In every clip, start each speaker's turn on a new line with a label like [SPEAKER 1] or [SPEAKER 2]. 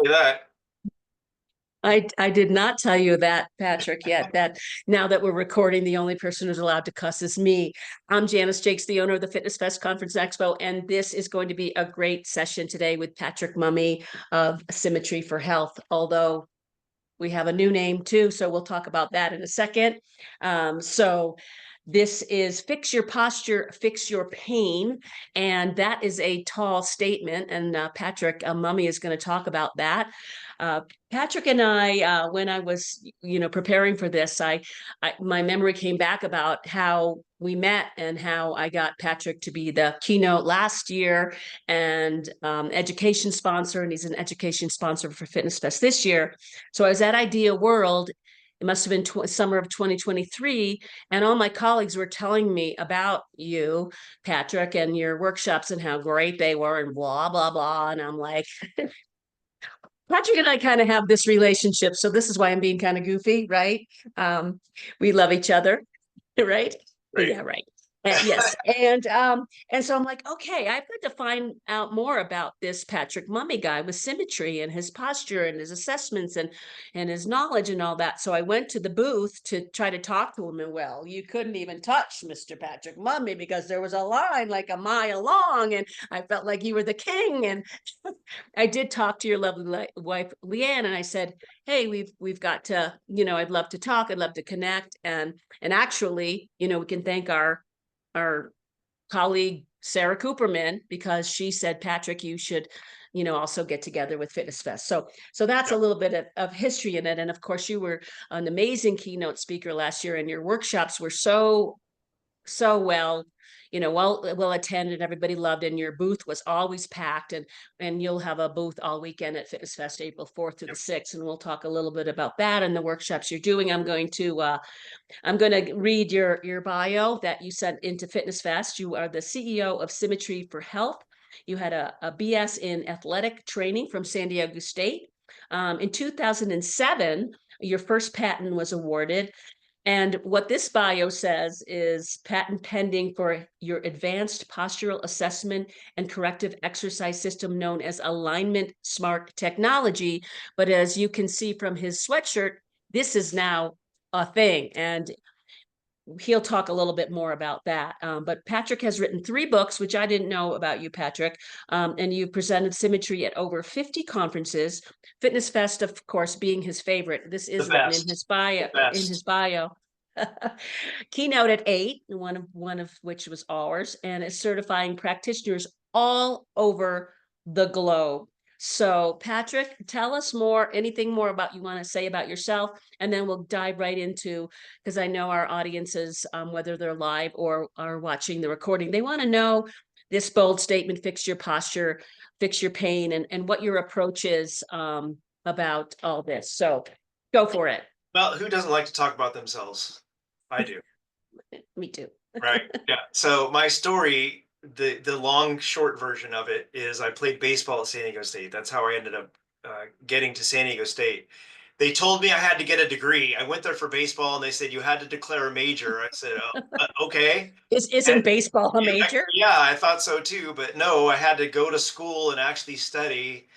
[SPEAKER 1] Say that.
[SPEAKER 2] I did not tell you that, Patrick, yet that now that we're recording, the only person who's allowed to cuss is me. I'm Janice Jakes, the owner of the Fitness Fest Conference Expo, and this is going to be a great session today with Patrick Mummy of Symmetry for Health, although we have a new name too, so we'll talk about that in a second. So this is Fix Your Posture, Fix Your Pain, and that is a tall statement, and Patrick Mummy is going to talk about that. Patrick and I, when I was, preparing for this, my memory came back about how we met and how I got Patrick to be the keynote last year and education sponsor, and he's an education sponsor for Fitness Fest this year. So I was at Idea World. It must have been summer of 2023, and all my colleagues were telling me about you, Patrick, and your workshops and how great they were, and blah blah blah. And I'm like, Patrick and I kind of have this relationship, so this is why I'm being kind of goofy, right? We love each other, right?
[SPEAKER 1] Right.
[SPEAKER 2] Yeah, right. Yes, and so I'm like, okay, I've got to find out more about this Patrick Mummy guy with symmetry and his posture and his assessments and his knowledge and all that. So I went to the booth to try to talk to him, and well, you couldn't even touch Mr. Patrick Mummy because there was a line like a mile long, and I felt like you were the king. And I did talk to your lovely wife, Leanne, and I said, hey, we've got to, I'd love to talk, I'd love to connect, and actually, we can thank our colleague Sarah Cooperman, because she said, Patrick, you should, also get together with Fitness Fest. So that's a
[SPEAKER 1] Yeah.
[SPEAKER 2] little bit of history in it. And of course, you were an amazing keynote speaker last year, and your workshops were so well attended. Everybody loved it, and your booth was always packed, and you'll have a booth all weekend at Fitness Fest, April 4th to the
[SPEAKER 1] Yep.
[SPEAKER 2] 6th, and we'll talk a little bit about that and the workshops you're doing. I'm going to read your bio that you sent into Fitness Fest. You are the CEO of Symmetry for Health. You had a BS in athletic training from San Diego State. In 2007, your first patent was awarded. And what this bio says is patent pending for your advanced postural assessment and corrective exercise system known as Alignment Smart Technology. But as you can see from his sweatshirt, this is now a thing. And he'll talk a little bit more about that. But Patrick has written 3 books, which I didn't know about you, Patrick. And you've presented symmetry at over 50 conferences. Fitness Fest, of course, being his favorite. This
[SPEAKER 1] The
[SPEAKER 2] is written in
[SPEAKER 1] best.
[SPEAKER 2] his bio.
[SPEAKER 1] The
[SPEAKER 2] In his
[SPEAKER 1] best.
[SPEAKER 2] bio. Keynote at 8, one of which was ours, and is certifying practitioners all over the globe. So, Patrick, tell us anything more about you want to say about yourself, and then we'll dive right into, because I know our audiences, whether they're live or are watching the recording, they want to know this bold statement: fix your posture, fix your pain, and what your approach is about all this. So, go for it.
[SPEAKER 1] Well, who doesn't like to talk about themselves? I do.
[SPEAKER 2] Me too.
[SPEAKER 1] Right. Yeah. So my story, the long short version of it is I played baseball at San Diego State. That's how I ended up getting to San Diego State. They told me I had to get a degree. I went there for baseball, and they said you had to declare a major. I said, oh, okay.
[SPEAKER 2] Isn't baseball a major?
[SPEAKER 1] Yeah, I thought so too, but no, I had to go to school and actually study.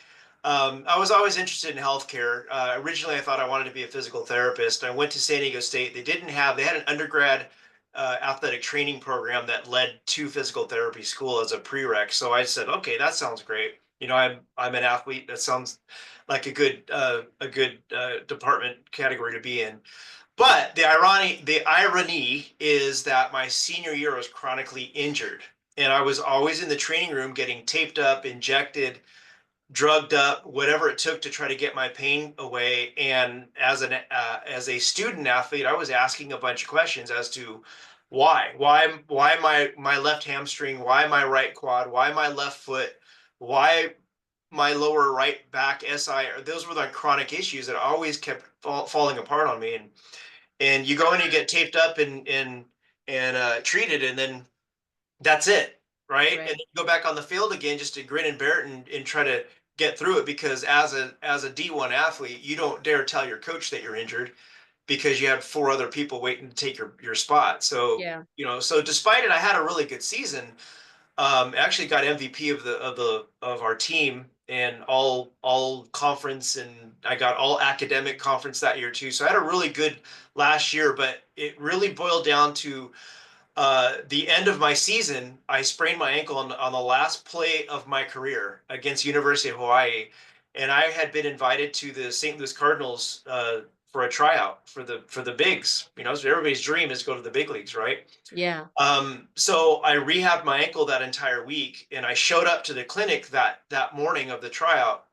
[SPEAKER 1] I was always interested in healthcare. Originally, I thought I wanted to be a physical therapist. I went to San Diego State. They had an undergrad athletic training program that led to physical therapy school as a prereq. So I said, okay, that sounds great. I'm an athlete. That sounds like a good department category to be in. But the irony is that my senior year I was chronically injured, and I was always in the training room getting taped up, injected, drugged up, whatever it took to try to get my pain away. And as a student athlete, I was asking a bunch of questions as to why my left hamstring, why my right quad, why my left foot, why my lower right back SI. Those were the chronic issues that always kept falling apart on me. And you go and you get taped up and treated, and then that's it, right? And then
[SPEAKER 2] Right.
[SPEAKER 1] you go back on the field again just to grin and bear it and try to get through it, because as a D1 athlete, you don't dare tell your coach that you're injured because you have 4 other people waiting to take your spot. So,
[SPEAKER 2] Yeah.
[SPEAKER 1] so despite it, I had a really good season. Actually got MVP of our team and all conference, and I got all academic conference that year too. So I had a really good last year, but it really boiled down to the end of my season. I sprained my ankle on the last play of my career against University of Hawaii, and I had been invited to the St. Louis Cardinals for a tryout for the bigs. You know, so everybody's dream is go to the big leagues, right?
[SPEAKER 2] Yeah.
[SPEAKER 1] So I rehabbed my ankle that entire week, and I showed up to the clinic that morning of the tryout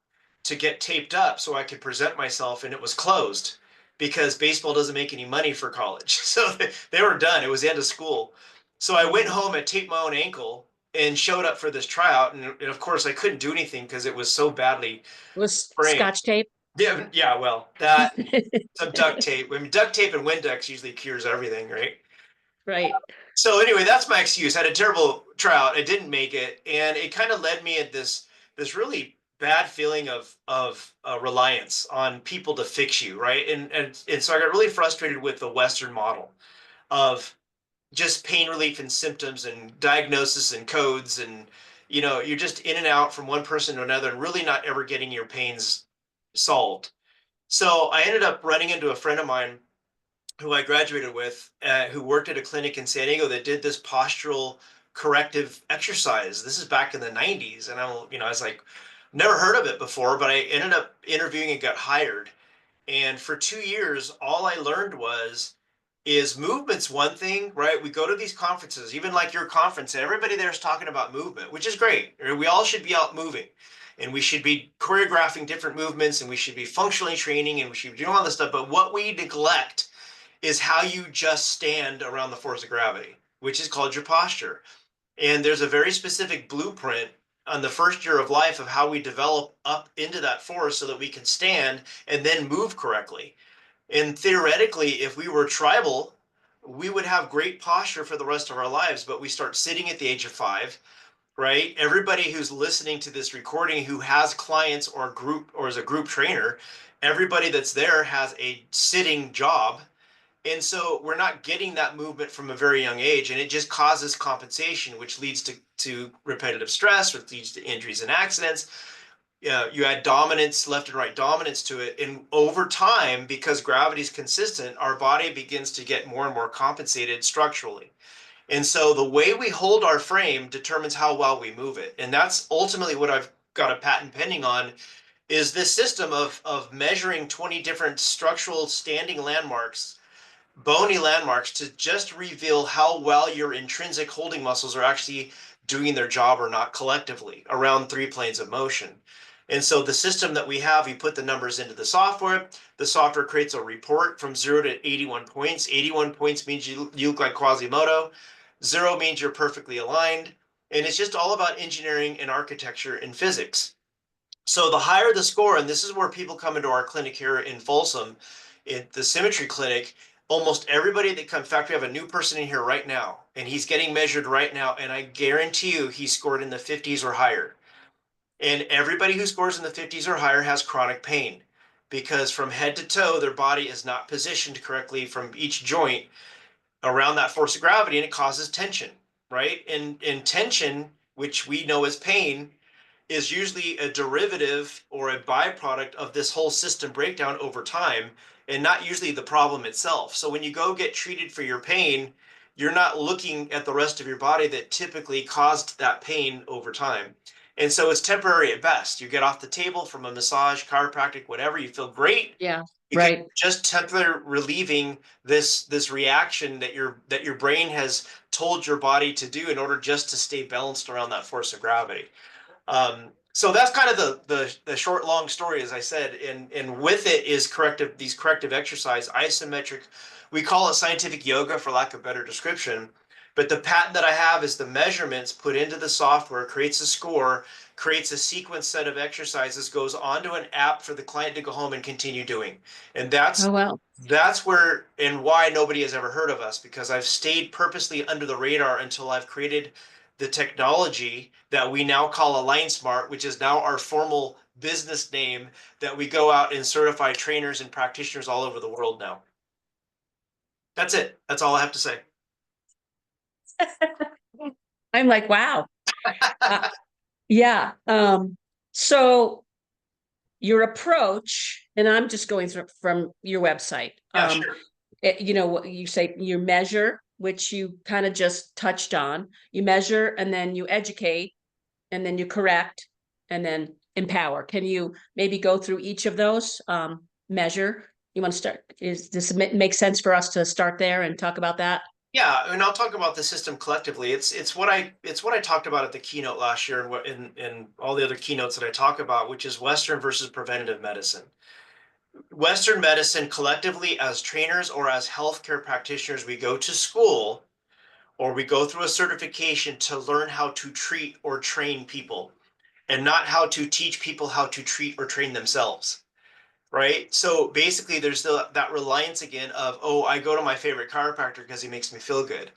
[SPEAKER 1] to get taped up so I could present myself, and it was closed because baseball doesn't make any money for college. So they were done. It was the end of school. So I went
[SPEAKER 2] Mhm.
[SPEAKER 1] home and taped my own ankle and showed up for this tryout, and of course I couldn't do anything because it was so badly
[SPEAKER 2] Was
[SPEAKER 1] sprained.
[SPEAKER 2] Scotch tape?
[SPEAKER 1] Yeah, yeah. Well, that some duct tape. I mean, duct tape and Windex usually cures everything, right?
[SPEAKER 2] Right.
[SPEAKER 1] So anyway, that's my excuse. I had a terrible tryout. I didn't make it, and it kind of led me at this really bad feeling of reliance on people to fix you, right? And so I got really frustrated with the Western model of just pain relief and symptoms and diagnosis and codes, and you're just in and out from one person to another and really not ever getting your pains solved. So I ended up running into a friend of mine who I graduated with, who worked at a clinic in San Diego that did this postural corrective exercise. This is back in the 90s. And I was like, never heard of it before, but I ended up interviewing and got hired. And for 2 years, all I learned is movement's one thing, right? We go to these conferences, even like your conference, and everybody there is talking about movement, which is great. We all should be out moving, and we should be choreographing different movements, and we should be functionally training, and we should be doing all this stuff. But what we neglect is how you just stand around the force of gravity, which is called your posture. And there's a very specific blueprint on the first year of life of how we develop up into that force so that we can stand and then move correctly. And theoretically, if we were tribal, we would have great posture for the rest of our lives, but we start sitting at the age of 5, right? Everybody who's listening to this recording who has clients or group or is a group trainer, everybody that's there has a sitting job, and so we're not getting that movement from a very young age, and it just causes compensation, which leads to repetitive stress, which leads to injuries and accidents. You add dominance, left and right dominance to it. And over time, because gravity is consistent, our body begins to get more and more compensated structurally. And so the way we hold our frame determines how well we move it. And that's ultimately what I've got a patent pending on, is this system of measuring 20 different structural standing landmarks, bony landmarks, to just reveal how well your intrinsic holding muscles are actually doing their job or not collectively around 3 planes of motion. And so the system that we have, you put the numbers into the software creates a report from 0 to 81 points. 81 points means you look like Quasimodo, 0 means you're perfectly aligned. And it's just all about engineering and architecture and physics. So the higher the score, and this is where people come into our clinic here in Folsom, in the Symmetry Clinic, almost everybody that comes, in fact, we have a new person in here right now, and he's getting measured right now, and I guarantee you he scored in the 50s or higher. And everybody who scores in the 50s or higher has chronic pain because from head to toe, their body is not positioned correctly from each joint around that force of gravity, and it causes tension, right? And tension, which we know as pain, is usually a derivative or a byproduct of this whole system breakdown over time, and not usually the problem itself. So when you go get treated for your pain, you're not looking at the rest of your body that typically caused that pain over time. And so it's temporary at best. You get off the table from a massage, chiropractic, whatever, you feel great
[SPEAKER 2] Yeah.
[SPEAKER 1] because
[SPEAKER 2] Right.
[SPEAKER 1] you're just temporarily relieving this reaction that your brain has told your body to do in order just to stay balanced around that force of gravity. So that's kind of the short long story, as I said, and with it is these corrective exercise, isometric. We call it scientific yoga for lack of better description, but the patent that I have is the measurements put into the software creates a score, creates a sequence set of exercises, goes onto an app for the client to go home and continue doing, and
[SPEAKER 2] Oh, well.
[SPEAKER 1] that's where and why nobody has ever heard of us, because I've stayed purposely under the radar until I've created the technology that we now call Align Smart, which is now our formal business name that we go out and certify trainers and practitioners all over the world now. That's it. That's all I have to say.
[SPEAKER 2] I'm like, wow. Uh, yeah. So your approach, and I'm just going through from your website.
[SPEAKER 1] Yeah, sure.
[SPEAKER 2] You know what you say, you measure, which you kind of just touched on. You measure and then you educate and then you correct and then empower. Can you maybe go through each of those? Measure. You want to start? Is this make sense for us to start there and talk about that?
[SPEAKER 1] Yeah, and I'll talk about the system collectively. It's what I talked about at the keynote last year, and what in all the other keynotes that I talk about, which is Western versus preventative medicine. Western medicine collectively, as trainers or as healthcare practitioners, we go to school or we go through a certification to learn how to treat or train people, and not how to teach people how to treat or train themselves. Right? So basically, there's that reliance again of, oh, I go to my favorite chiropractor because he makes me feel good.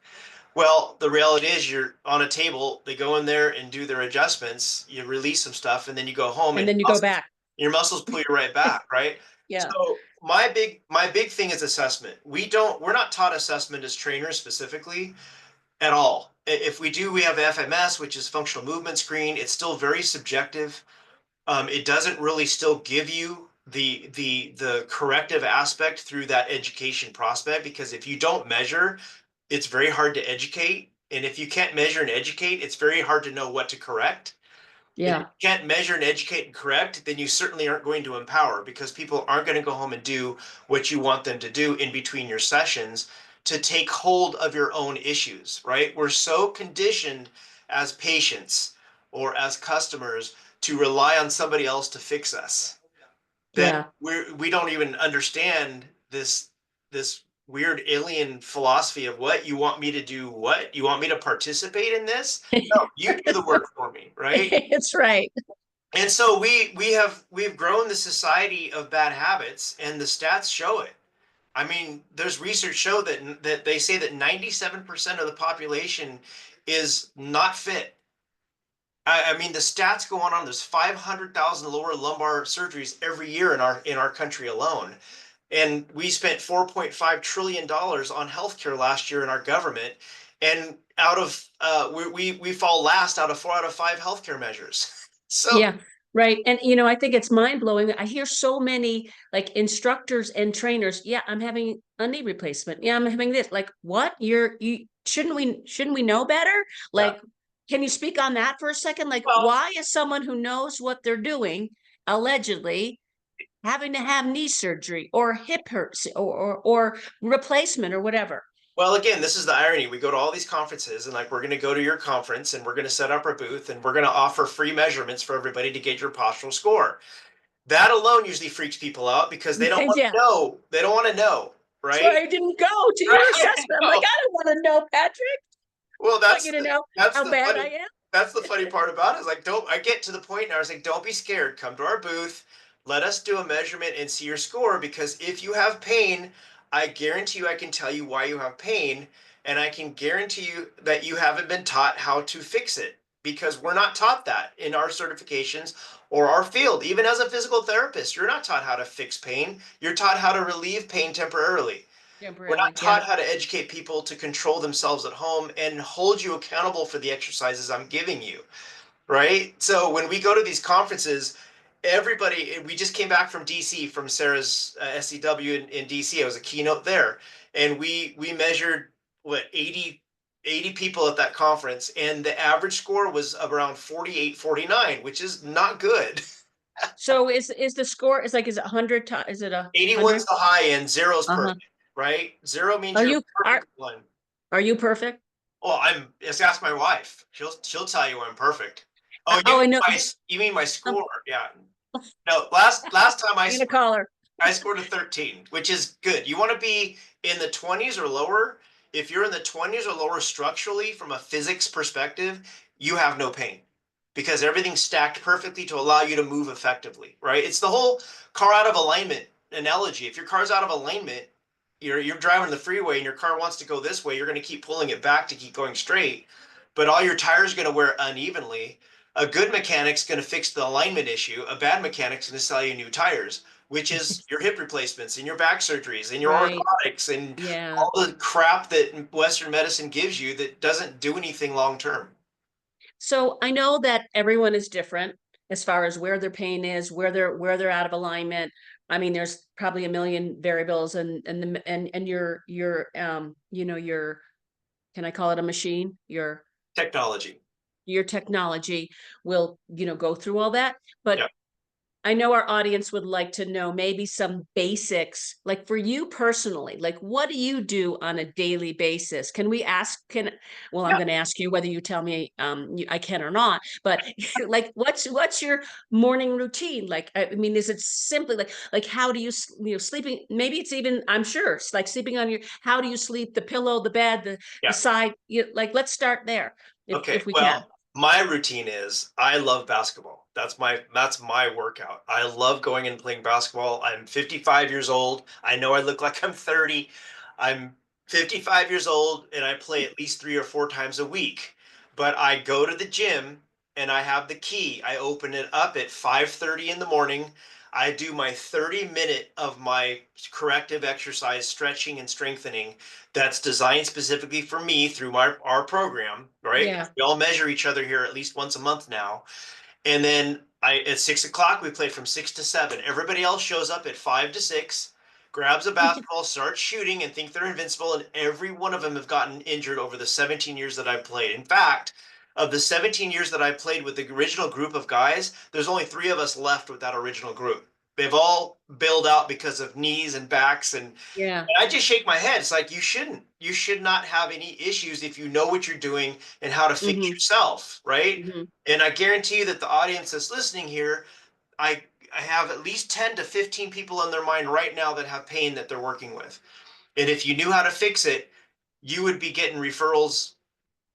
[SPEAKER 1] Well, the reality is you're on a table, they go in there and do their adjustments, you release some stuff, and then you go home
[SPEAKER 2] And
[SPEAKER 1] and
[SPEAKER 2] then you go back.
[SPEAKER 1] your muscles pull you right back, right?
[SPEAKER 2] Yeah.
[SPEAKER 1] So my big thing is assessment. We're not taught assessment as trainers specifically at all. If we do, we have FMS, which is functional movement screen. It's still very subjective. It doesn't really still give you the corrective aspect through that education prospect, because if you don't measure, it's very hard to educate. And if you can't measure and educate, it's very hard to know what to correct. If you
[SPEAKER 2] Yeah.
[SPEAKER 1] can't measure and educate and correct, then you certainly aren't going to empower, because people aren't going to go home and do what you want them to do in between your sessions to take hold of your own issues, right? We're so conditioned as patients or as customers to rely on somebody else to fix us that
[SPEAKER 2] Yeah.
[SPEAKER 1] we don't even understand this weird alien philosophy of, what you want me to do, what you want me to participate in this. No, you do the work for me, right?
[SPEAKER 2] It's right.
[SPEAKER 1] And so we've grown the society of bad habits, and the stats show it. I mean, there's research show that they say that 97% of the population is not fit. I mean, the stats go on. There's 500,000 lower lumbar surgeries every year in our country alone, and we spent $4.5 trillion on healthcare last year in our government. And out of we fall last out of 4 out of 5 healthcare measures. So
[SPEAKER 2] Yeah, right. And I think it's mind blowing. I hear so many like instructors and trainers. Yeah, I'm having a knee replacement. Yeah, I'm having this. Like, what? You shouldn't we know better?
[SPEAKER 1] yeah,
[SPEAKER 2] Like, can you speak on that for a second? Like,
[SPEAKER 1] well,
[SPEAKER 2] why is someone who knows what they're doing allegedly having to have knee surgery or hip hurts or replacement or whatever?
[SPEAKER 1] again, this is the irony. We go to all these conferences, and like, we're going to go to your conference, and we're going to set up our booth, and we're going to offer free measurements for everybody to get your postural score. That alone usually freaks people out, because they don't want
[SPEAKER 2] Yeah.
[SPEAKER 1] to know. They don't want to know,
[SPEAKER 2] That's why
[SPEAKER 1] right?
[SPEAKER 2] I didn't go to your
[SPEAKER 1] Right.
[SPEAKER 2] assessment. I'm like,
[SPEAKER 1] No.
[SPEAKER 2] I don't want to know, Patrick.
[SPEAKER 1] Well,
[SPEAKER 2] I want you to know
[SPEAKER 1] that's
[SPEAKER 2] how
[SPEAKER 1] the
[SPEAKER 2] bad I
[SPEAKER 1] funny
[SPEAKER 2] am.
[SPEAKER 1] that's the funny part about it. Is like, don't I get to the point now, I was like, don't be scared. Come to our booth. Let us do a measurement and see your score, because if you have pain, I guarantee you I can tell you why you have pain, and I can guarantee you that you haven't been taught how to fix it, because we're not taught that in our certifications or our field. Even as a physical therapist, you're not taught how to fix pain. You're taught how to relieve pain temporarily. We're not
[SPEAKER 2] Temporarily, yeah.
[SPEAKER 1] taught how to educate people to control themselves at home and hold you accountable for the exercises I'm giving you, right? So when we go to these conferences, we just came back from DC, from Sarah's SCW in DC. I was a keynote there, and we measured what 80 people at that conference, and the average score was around 48, 49, which is not good.
[SPEAKER 2] So is the score is it 100 is it
[SPEAKER 1] 81's
[SPEAKER 2] 100?
[SPEAKER 1] the high end, zero's
[SPEAKER 2] Uh-huh.
[SPEAKER 1] perfect, right? Zero means
[SPEAKER 2] Are
[SPEAKER 1] you're
[SPEAKER 2] you
[SPEAKER 1] perfect one.
[SPEAKER 2] are you perfect?
[SPEAKER 1] Well, just ask my wife. She'll tell you I'm perfect. Oh,
[SPEAKER 2] Oh, I know.
[SPEAKER 1] you mean my
[SPEAKER 2] I'm
[SPEAKER 1] score? Yeah. No, last time
[SPEAKER 2] gonna call her.
[SPEAKER 1] I scored a 13, which is good. You want to be in the 20s or lower. If you're in the 20s or lower structurally from a physics perspective, you have no pain, because everything's stacked perfectly to allow you to move effectively, right? It's the whole car out of alignment analogy. If your car's out of alignment, you're driving the freeway and your car wants to go this way, you're going to keep pulling it back to keep going straight, but all your tires are going to wear unevenly. A good mechanic's going to fix the alignment issue. A bad mechanic's going to sell you new tires, which is your hip replacements and your back surgeries and your
[SPEAKER 2] Right.
[SPEAKER 1] orthotics and
[SPEAKER 2] Yeah.
[SPEAKER 1] all the crap that Western medicine gives you that doesn't do anything long term.
[SPEAKER 2] So I know that everyone is different as far as where their pain is, where they're out of alignment. I mean, there's probably a million variables, and your, can I call it a machine?
[SPEAKER 1] Technology.
[SPEAKER 2] Your technology will, go through all that. But
[SPEAKER 1] Yeah.
[SPEAKER 2] I know our audience would like to know maybe some basics, like for you personally, like what do you do on a daily basis? Can we ask, well, I'm
[SPEAKER 1] Yeah.
[SPEAKER 2] going to ask you whether you tell me I can or not, but like what's your morning routine? Like, I mean, is it simply like how do you, sleeping, maybe it's even, I'm sure it's like sleeping on your, how do you sleep, the pillow, the bed, the
[SPEAKER 1] Yeah.
[SPEAKER 2] side, like let's start there
[SPEAKER 1] Okay.
[SPEAKER 2] if we can.
[SPEAKER 1] Well, my routine is I love basketball. That's my workout. I love going and playing basketball. I'm 55 years old. I know I look like I'm 30. I'm 55 years old and I play at least 3 or 4 times a week. But I go to the gym and I have the key. I open it up at 5:30 in the morning. I do my 30 minute of my corrective exercise, stretching and strengthening that's designed specifically for me through our program, right?
[SPEAKER 2] Yeah.
[SPEAKER 1] We all measure each other here at least once a month now. And then I at 6 o'clock we play from 6 to 7. Everybody else shows up at 5 to 6, grabs a basketball, starts shooting, and think they're invincible. And every one of them have gotten injured over the 17 years that I've played. In fact, of the 17 years that I played with the original group of guys, there's only three of us left with that original group. They've all bailed out because of knees and backs and
[SPEAKER 2] Yeah.
[SPEAKER 1] I just shake my head. It's like you shouldn't. You should not have any issues if you know what you're doing and how to fix
[SPEAKER 2] Hmm.
[SPEAKER 1] yourself, right?
[SPEAKER 2] Hmm.
[SPEAKER 1] And I guarantee you that the audience that's listening here, I have at least 10 to 15 people in their mind right now that have pain that they're working with. And if you knew how to fix it, you would be getting referrals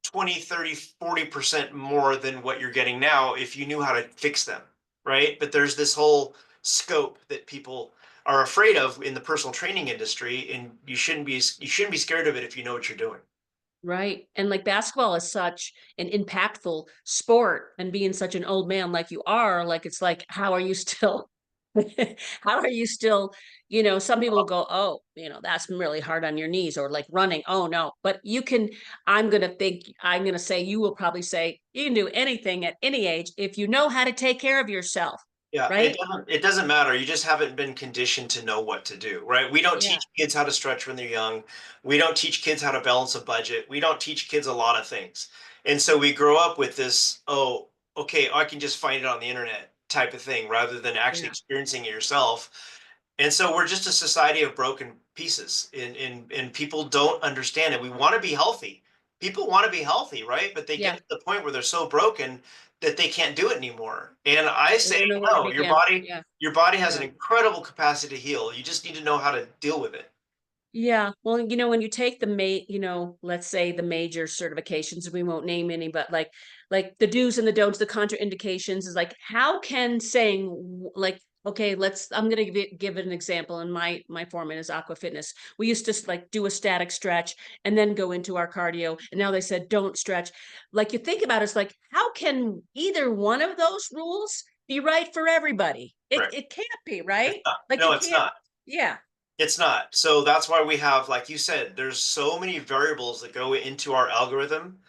[SPEAKER 1] 20, 30, 40% more than what you're getting now if you knew how to fix them, right? But there's this whole scope that people are afraid of in the personal training industry, and you shouldn't be scared of it if you know what you're doing.
[SPEAKER 2] Right. And like basketball is such an impactful sport, and being such an old man like you are, like it's like, how are you still how are you still, some people go, oh, that's really hard on your knees, or like running. Oh no. But I'm gonna say you will probably say you can do anything at any age if you know how to take care of yourself.
[SPEAKER 1] Yeah, it
[SPEAKER 2] Right?
[SPEAKER 1] doesn't it doesn't matter. You just haven't been conditioned to know what to do, right? We don't
[SPEAKER 2] Yeah.
[SPEAKER 1] teach kids how to stretch when they're young. We don't teach kids how to balance a budget. We don't teach kids a lot of things. And so we grow up with this, oh, okay, I can just find it on the internet type of thing rather than actually
[SPEAKER 2] Yeah.
[SPEAKER 1] experiencing it yourself. And so we're just a society of broken pieces and people don't understand it. We want to be healthy. People want to be healthy, right? But they get
[SPEAKER 2] Yeah.
[SPEAKER 1] to the point where they're so broken that they can't do it anymore. And I
[SPEAKER 2] They
[SPEAKER 1] say,
[SPEAKER 2] don't know where to
[SPEAKER 1] no,
[SPEAKER 2] begin. Yeah.
[SPEAKER 1] your body has an
[SPEAKER 2] Yeah.
[SPEAKER 1] incredible capacity to heal. You just need to know how to deal with it.
[SPEAKER 2] Yeah. Well, when you take let's say the major certifications, we won't name any, but like the do's and the don'ts, the contraindications is like, how can saying like, okay, I'm going to give it an example. And my foreman is Aqua Fitness. We used to like do a static stretch and then go into our cardio. And now they said, don't stretch. Like you think about it, it's like, how can either one of those rules be right for everybody? It,
[SPEAKER 1] Right.
[SPEAKER 2] it can't be,
[SPEAKER 1] It's
[SPEAKER 2] right?
[SPEAKER 1] not.
[SPEAKER 2] Like
[SPEAKER 1] No,
[SPEAKER 2] you
[SPEAKER 1] it's
[SPEAKER 2] can't.
[SPEAKER 1] not.
[SPEAKER 2] Yeah.
[SPEAKER 1] It's not. So that's why we have, like you said, there's so many variables that go into our algorithm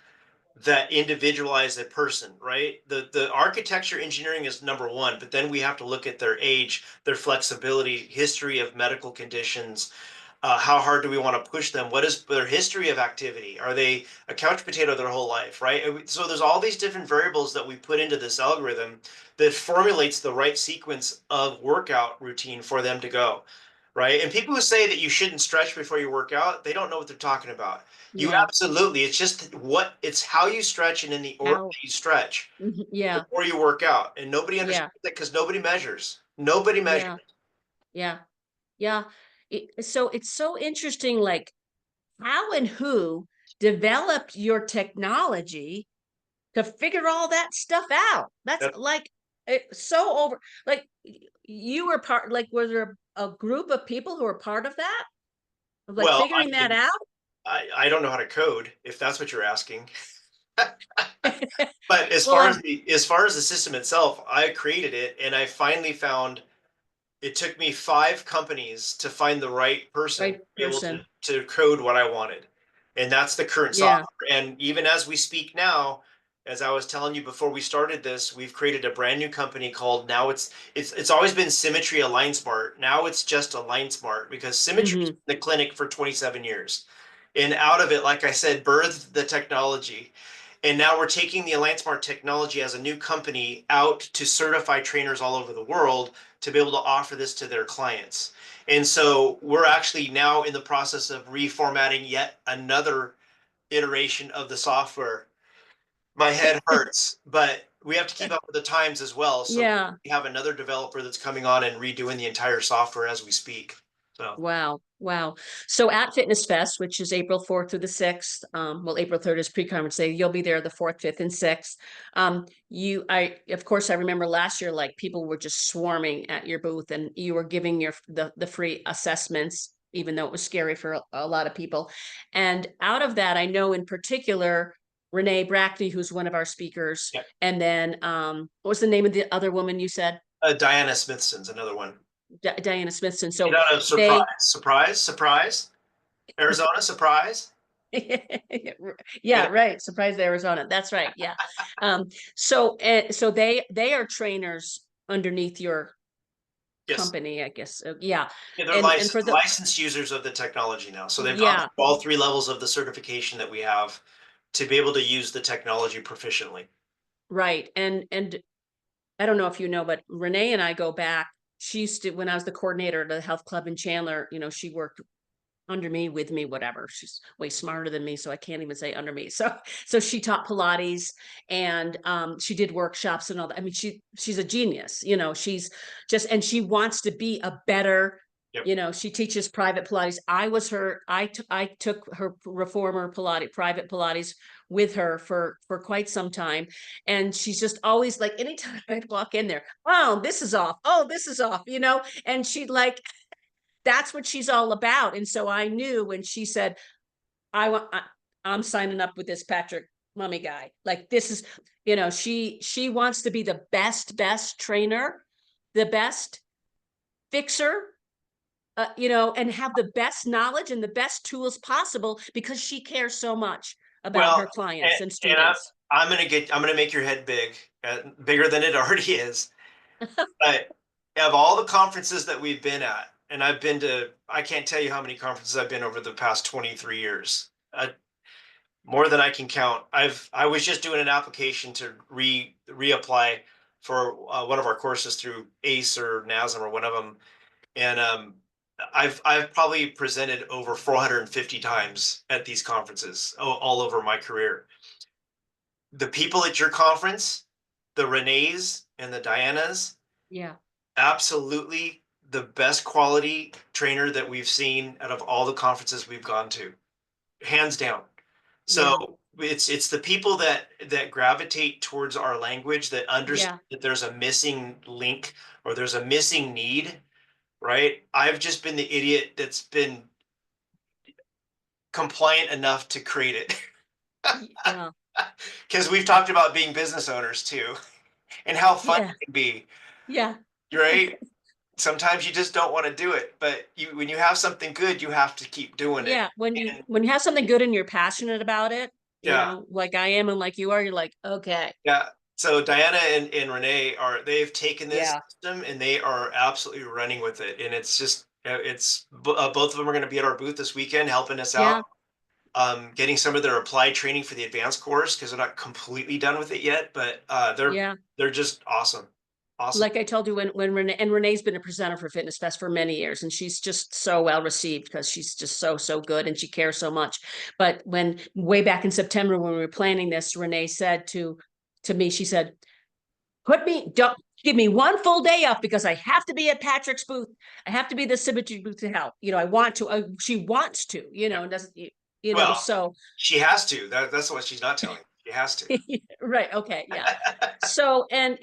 [SPEAKER 1] that individualize a person, right? The architecture engineering is number one, but then we have to look at their age, their flexibility, history of medical conditions. How hard do we want to push them? What is their history of activity? Are they a couch potato their whole life, right? So there's all these different variables that we put into this algorithm that formulates the right sequence of workout routine for them to go, right? And people who say that you shouldn't stretch before you work out, they don't know what they're talking about. You
[SPEAKER 2] Yeah.
[SPEAKER 1] absolutely, it's how you stretch and in the order
[SPEAKER 2] How?
[SPEAKER 1] that you stretch
[SPEAKER 2] Mhm. Yeah.
[SPEAKER 1] before you work out. And nobody
[SPEAKER 2] Yeah.
[SPEAKER 1] understands that because nobody measures. Nobody measures.
[SPEAKER 2] Yeah. Yeah. Yeah. So it's so interesting, like how and who developed your technology to figure all that stuff out. That's
[SPEAKER 1] That,
[SPEAKER 2] like so over. Like you were part. Like was there a group of people who were part of that? Of like
[SPEAKER 1] well, I
[SPEAKER 2] figuring that
[SPEAKER 1] mean,
[SPEAKER 2] out?
[SPEAKER 1] I don't know how to code, if that's what you're asking. But
[SPEAKER 2] Well, I'm
[SPEAKER 1] as far as the system itself, I created it and I finally found it took me 5 companies to find the right person to
[SPEAKER 2] right
[SPEAKER 1] be able to
[SPEAKER 2] person.
[SPEAKER 1] code what I wanted. And that's the current
[SPEAKER 2] Yeah.
[SPEAKER 1] software. And even as we speak now, as I was telling you before we started this, we've created a brand new company called now it's always been Symmetry Align Smart. Now it's just Align Smart because Symmetry's
[SPEAKER 2] Hmm.
[SPEAKER 1] been in the clinic for 27 years. And out of it, like I said, birthed the technology. And now we're taking the Align Smart technology as a new company out to certify trainers all over the world to be able to offer this to their clients. And so we're actually now in the process of reformatting yet another iteration of the software. My head hurts, but we have to keep up with the times as well. So
[SPEAKER 2] Yeah.
[SPEAKER 1] we have another developer that's coming on and redoing the entire software as we speak. So
[SPEAKER 2] Wow. Wow. So at Fitness Fest, which is April 4th through the 6th, well, April 3rd is pre-conference day. You'll be there the 4th, 5th, and 6th. Of course, I remember last year, like people were just swarming at your booth and you were giving the free assessments, even though it was scary for a lot of people. And out of that, I know in particular, Renee Brackney, who's one of our speakers,
[SPEAKER 1] yeah,
[SPEAKER 2] and then what was the name of the other woman you said?
[SPEAKER 1] Diana Smithson's another one.
[SPEAKER 2] Diana Smithson.
[SPEAKER 1] Get
[SPEAKER 2] So
[SPEAKER 1] out of surprise,
[SPEAKER 2] they
[SPEAKER 1] surprise, surprise. Arizona surprise.
[SPEAKER 2] yeah,
[SPEAKER 1] Get
[SPEAKER 2] right. Surprised Arizona. That's right. Yeah. So they are trainers underneath your
[SPEAKER 1] Yes.
[SPEAKER 2] company, I guess. Yeah.
[SPEAKER 1] Yeah, they're
[SPEAKER 2] And for the
[SPEAKER 1] licensed users of the technology now. So they've gone
[SPEAKER 2] yeah,
[SPEAKER 1] through all three levels of the certification that we have to be able to use the technology proficiently.
[SPEAKER 2] right. And I don't know if you know, but Renee and I go back. She used to when I was the coordinator at the health club in Chandler, she worked under me, with me, whatever. She's way smarter than me, so I can't even say under me. So she taught Pilates and she did workshops and all that. I mean, she's a genius. And she wants to be a better.
[SPEAKER 1] Yep.
[SPEAKER 2] She teaches private Pilates. I took her reformer Pilates, private Pilates with her for quite some time, and she's just always like, anytime I'd walk in there, oh, this is off. Oh, this is off. And she'd like that's what she's all about. And so I knew when she said, I'm signing up with this Patrick Mummy guy. Like this is, she wants to be the best trainer, the best fixer, and have the best knowledge and the best tools possible because she cares so much about
[SPEAKER 1] Well,
[SPEAKER 2] her clients and
[SPEAKER 1] and
[SPEAKER 2] students.
[SPEAKER 1] I'm gonna make your head big, bigger than it already is. But of all the conferences that we've been at, and I've been to, I can't tell you how many conferences I've been over the past 23 years. More than I can count. I was just doing an application to reapply for one of our courses through ACE or NASM or one of them, and I've probably presented over 450 times at these conferences all over my career. The people at your conference, the Renees and the Dianas,
[SPEAKER 2] Yeah.
[SPEAKER 1] absolutely the best quality trainer that we've seen out of all the conferences we've gone to, hands down. So
[SPEAKER 2] Yeah.
[SPEAKER 1] it's the people that gravitate towards our language that understand
[SPEAKER 2] Yeah.
[SPEAKER 1] that there's a missing link or there's a missing need, right? I've just been the idiot that's been compliant enough to create it.
[SPEAKER 2] Yeah.
[SPEAKER 1] Because we've talked about being business owners too and how fun
[SPEAKER 2] Yeah.
[SPEAKER 1] it can be,
[SPEAKER 2] Yeah.
[SPEAKER 1] right? Sometimes you just don't want to do it, but when you have something good, you have to keep doing it.
[SPEAKER 2] Yeah, when you
[SPEAKER 1] And
[SPEAKER 2] when you have something good and you're passionate about it,
[SPEAKER 1] yeah,
[SPEAKER 2] like I am and like you are, you're like, okay,
[SPEAKER 1] yeah. So Diana and Renee they've taken this
[SPEAKER 2] yeah,
[SPEAKER 1] system and they are absolutely running with it. And it's just both of them are going to be at our booth this weekend helping us out,
[SPEAKER 2] yeah,
[SPEAKER 1] getting some of their applied training for the advanced course because they're not completely done with it yet, but
[SPEAKER 2] yeah.
[SPEAKER 1] they're just awesome, awesome.
[SPEAKER 2] Like I told you when Renee's been a presenter for Fitness Fest for many years, and she's just so well received because she's just so good and she cares so much. But when way back in September when we were planning this, Renee said to me, she said, don't give me one full day off because I have to be at Patrick's booth. I have to be the Symmetry booth to help. I want to. She wants to.
[SPEAKER 1] Yeah.
[SPEAKER 2] And doesn't.
[SPEAKER 1] Well,
[SPEAKER 2] So
[SPEAKER 1] she has to. That's what she's not telling you. She has to.
[SPEAKER 2] right. Okay. Yeah. So and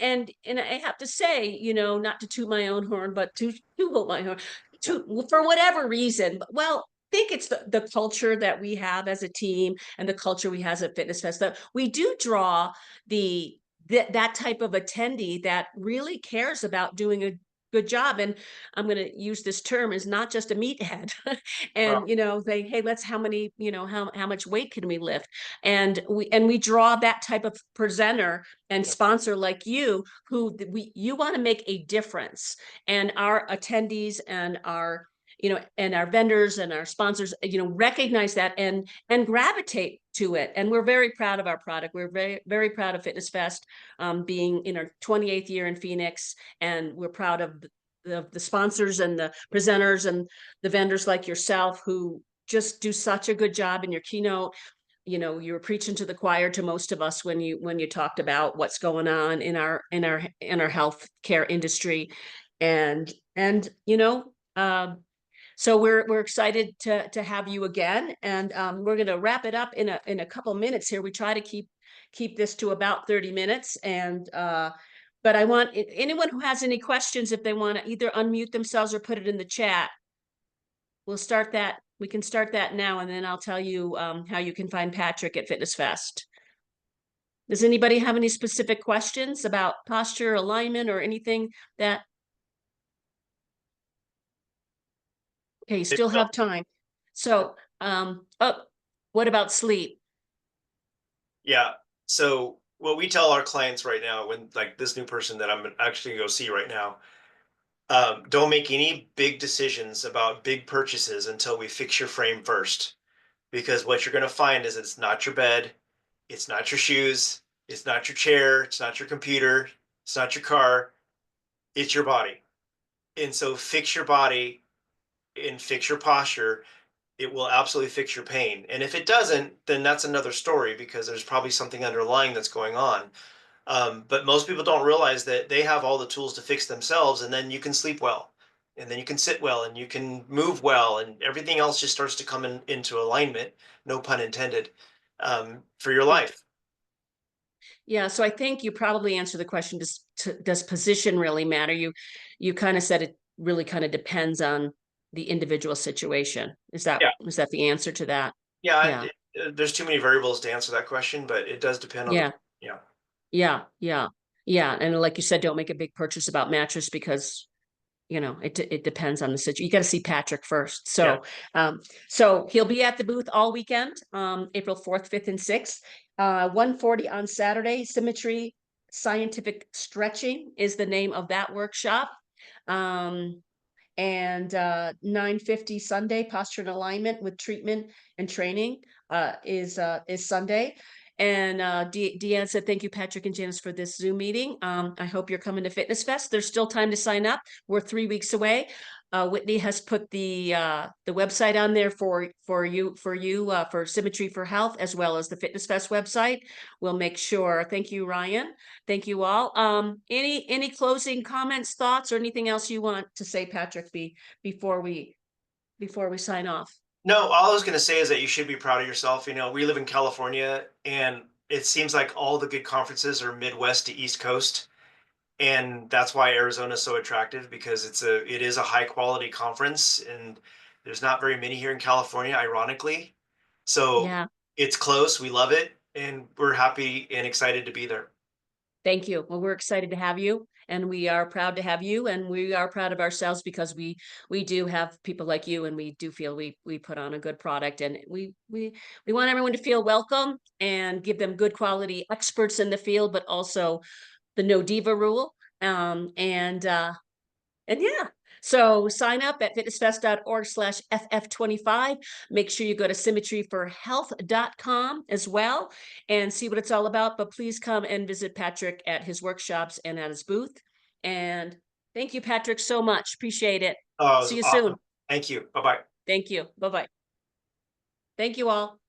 [SPEAKER 2] I have to say, not to toot my own horn, but to hold my horn, for whatever reason. Well, I think it's the culture that we have as a team and the culture we have at Fitness Fest that we do draw that type of attendee that really cares about doing a good job. And I'm going to use this term, is not just a meathead. And, they, hey, let's, how many, how much weight can we lift? And we draw that type of presenter and
[SPEAKER 1] Yeah.
[SPEAKER 2] sponsor like you, who you want to make a difference. And our attendees and our vendors and our sponsors, recognize that and gravitate to it. And we're very proud of our product. We're very, very proud of Fitness Fest, being in our 28th year in Phoenix. And we're proud of the sponsors and the presenters and the vendors like yourself, who just do such a good job in your keynote. You were preaching to the choir to most of us when you talked about what's going on in our healthcare industry. And so we're excited to have you again, and we're going to wrap it up in a couple minutes here. We try to keep this to about 30 minutes, and but I want anyone who has any questions, if they want to either unmute themselves or put it in the chat. We'll start that. We can start that now, and then I'll tell you how you can find Patrick at Fitness Fest. Does anybody have any specific questions about posture, alignment, or anything that? Okay, you still have time. So, what about sleep?
[SPEAKER 1] Yeah. So what we tell our clients right now, when like this new person that I'm actually gonna go see right now, don't make any big decisions about big purchases until we fix your frame first. Because what you're gonna find is it's not your bed, it's not your shoes, it's not your chair, it's not your computer, it's not your car, it's your body. And so fix your body and fix your posture. It will absolutely fix your pain. And if it doesn't, then that's another story because there's probably something underlying that's going on. But most people don't realize that they have all the tools to fix themselves, and then you can sleep well, and then you can sit well, and you can move well, and everything else just starts to come into alignment, no pun intended, for your
[SPEAKER 2] Yeah.
[SPEAKER 1] life.
[SPEAKER 2] Yeah, so I think you probably answered the question, does position really matter? You kind of said it really kind of depends on the individual situation. Is that
[SPEAKER 1] Yeah,
[SPEAKER 2] is that the answer to that?
[SPEAKER 1] yeah.
[SPEAKER 2] Yeah.
[SPEAKER 1] There's too many variables to answer that question, but it does depend on the.
[SPEAKER 2] Yeah.
[SPEAKER 1] Yeah,
[SPEAKER 2] Yeah. Yeah. Yeah. And like you said, don't make a big purchase about mattress, because it depends on the situation. You got to see Patrick first.
[SPEAKER 1] yeah.
[SPEAKER 2] So he'll be at the booth all weekend, April 4th, 5th, and 6th. 1:40 on Saturday. Symmetry Scientific Stretching is the name of that workshop. Um, and 9:50 Sunday, Posture and Alignment with Treatment and Training is Sunday. And Deanne said, thank you, Patrick and Janice, for this Zoom meeting. I hope you're coming to Fitness Fest. There's still time to sign up. We're 3 weeks away. Whitney has put the website on there for Symmetry for Health, as well as the Fitness Fest website. We'll make sure. Thank you, Ryan. Thank you all. Any closing comments, thoughts, or anything else you want to say, Patrick, before we sign off?
[SPEAKER 1] No, all I was going to say is that you should be proud of yourself. We live in California, and it seems like all the good conferences are Midwest to East Coast. And that's why Arizona is so attractive, because it is a high quality conference, and there's not very many here in California, ironically. So
[SPEAKER 2] Yeah.
[SPEAKER 1] it's close. We love it, and we're happy and excited to be there.
[SPEAKER 2] Thank you. Well, we're excited to have you, and we are proud to have you, and we are proud of ourselves, because we do have people like you, and we do feel we put on a good product, and we want everyone to feel welcome and give them good quality experts in the field, but also the no diva rule. And yeah, so sign up at fitnessfest.org/FF25. Make sure you go to symmetryforhealth.com as well and see what it's all about. But please come and visit Patrick at his workshops and at his booth. And thank you, Patrick, so much. Appreciate it.
[SPEAKER 1] Oh, it
[SPEAKER 2] See
[SPEAKER 1] was
[SPEAKER 2] you soon.
[SPEAKER 1] awesome. Thank you. Bye bye.
[SPEAKER 2] Thank you. Bye-bye. Thank you all.